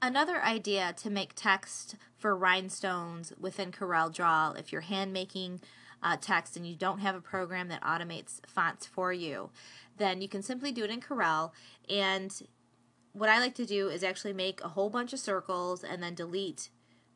Another idea to make text for rhinestones within CorelDRAW, if you're hand making text and you don't have a program that automates fonts for you, then you can simply do it in Corel. And what I like to do is actually make a whole bunch of circles and then delete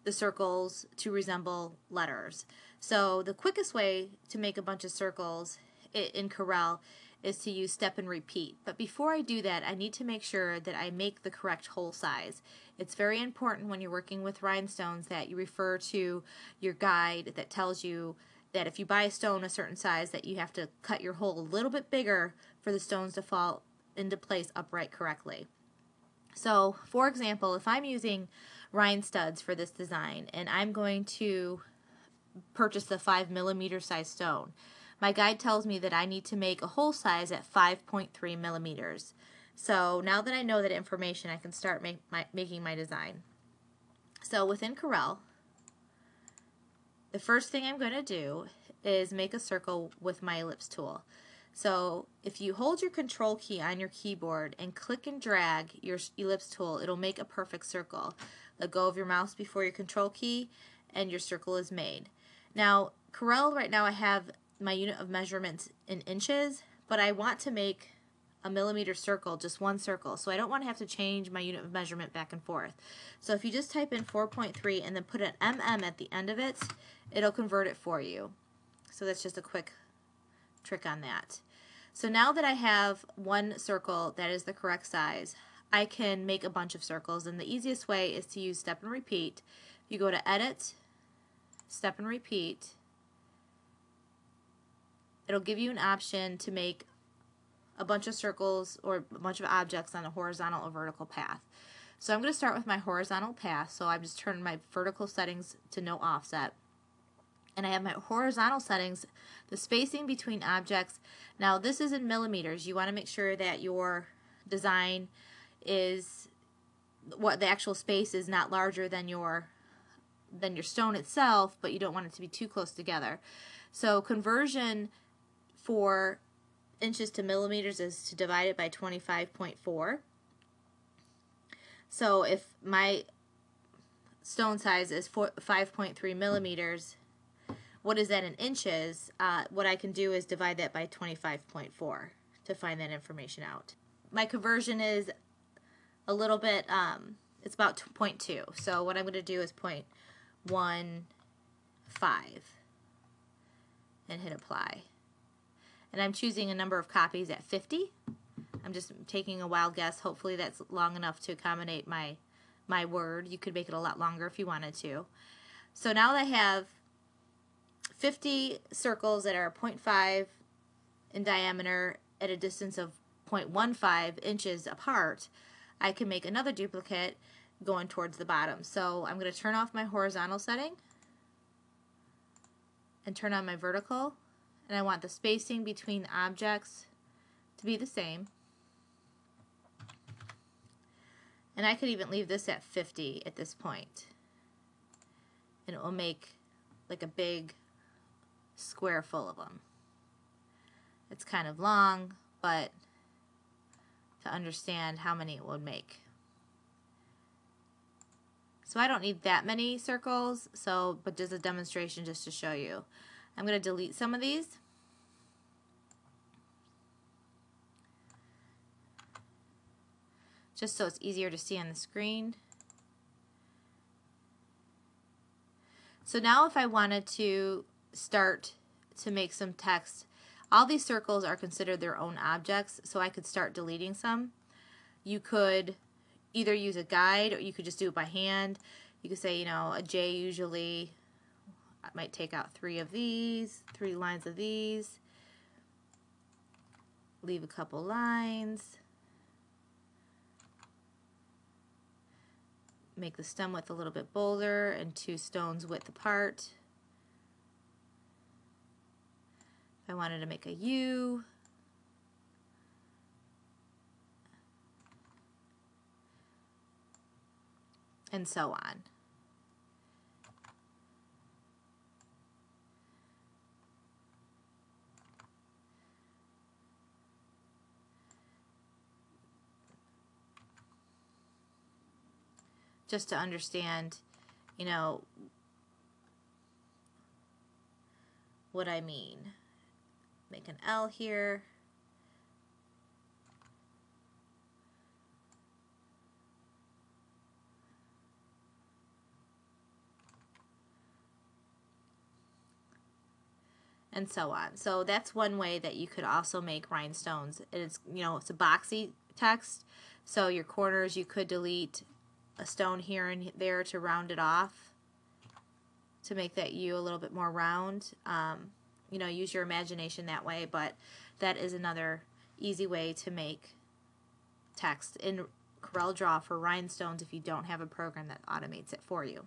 the circles to resemble letters. So the quickest way to make a bunch of circles in Corel is to use step and repeat. But before I do that, I need to make sure that I make the correct hole size. It's very important when you're working with rhinestones that you refer to your guide that tells you that if you buy a stone a certain size, that you have to cut your hole a little bit bigger for the stones to fall into place upright correctly. So, for example, if I'm using rhinestones for this design and I'm going to purchase the 5mm size stone, my guide tells me that I need to make a hole size at 5.3 millimeters. So now that I know that information, I can start making my design. So within Corel, the first thing I'm going to do is make a circle with my Ellipse tool. So if you hold your control key on your keyboard and click and drag your Ellipse tool, it'll make a perfect circle. Let go of your mouse before your control key and your circle is made. Now Corel, right now I have my unit of measurements in inches, but I want to make a millimeter circle, just one circle, so I don't want to have to change my unit of measurement back and forth. So if you just type in 4.3 and then put an mm at the end of it, it'll convert it for you. So that's just a quick trick on that. So now that I have one circle that is the correct size, I can make a bunch of circles, and the easiest way is to use step and repeat. You go to Edit, Step and Repeat. It'll give you an option to make a bunch of circles or a bunch of objects on a horizontal or vertical path. So I'm going to start with my horizontal path, so I've just turned my vertical settings to no offset. And I have my horizontal settings, the spacing between objects. Now this is in millimeters. You want to make sure that your design is, what the actual space is, not larger than your stone itself, but you don't want it to be too close together. So conversion for inches to millimeters is to divide it by 25.4. So if my stone size is 5.3 millimeters, what is that in inches? What I can do is divide that by 25.4 to find that information out. My conversion is a little bit, it's about 0.2. So what I'm going to do is 0.15 and hit apply. And I'm choosing a number of copies at 50. I'm just taking a wild guess. Hopefully that's long enough to accommodate my word. You could make it a lot longer if you wanted to. So now that I have 50 circles that are 0.5 in diameter at a distance of 0.15 inches apart, I can make another duplicate going towards the bottom. So I'm going to turn off my horizontal setting and turn on my vertical. And I want the spacing between objects to be the same. And I could even leave this at 50 at this point. And it will make like a big square full of them. It's kind of long, but to understand how many it would make. So I don't need that many circles, but just a demonstration just to show you. I'm going to delete some of these. Just so it's easier to see on the screen. So now if I wanted to start to make some text, all these circles are considered their own objects, so I could start deleting some. You could either use a guide or you could just do it by hand. You could say, you know, a J usually, I might take out 3 of these, 3 lines of these, leave a couple lines, make the stem width a little bit bolder and 2 stones width apart. If I wanted to make a U, and so on. just to understand, you know, what I mean. Make an L here. And so on. So that's one way that you could also make rhinestones. And it's, you know, it's a boxy text. So your corners, you could delete a stone here and there to round it off, to make that U a little bit more round. You know, use your imagination that way, but that is another easy way to make text in CorelDRAW for rhinestones if you don't have a program that automates it for you.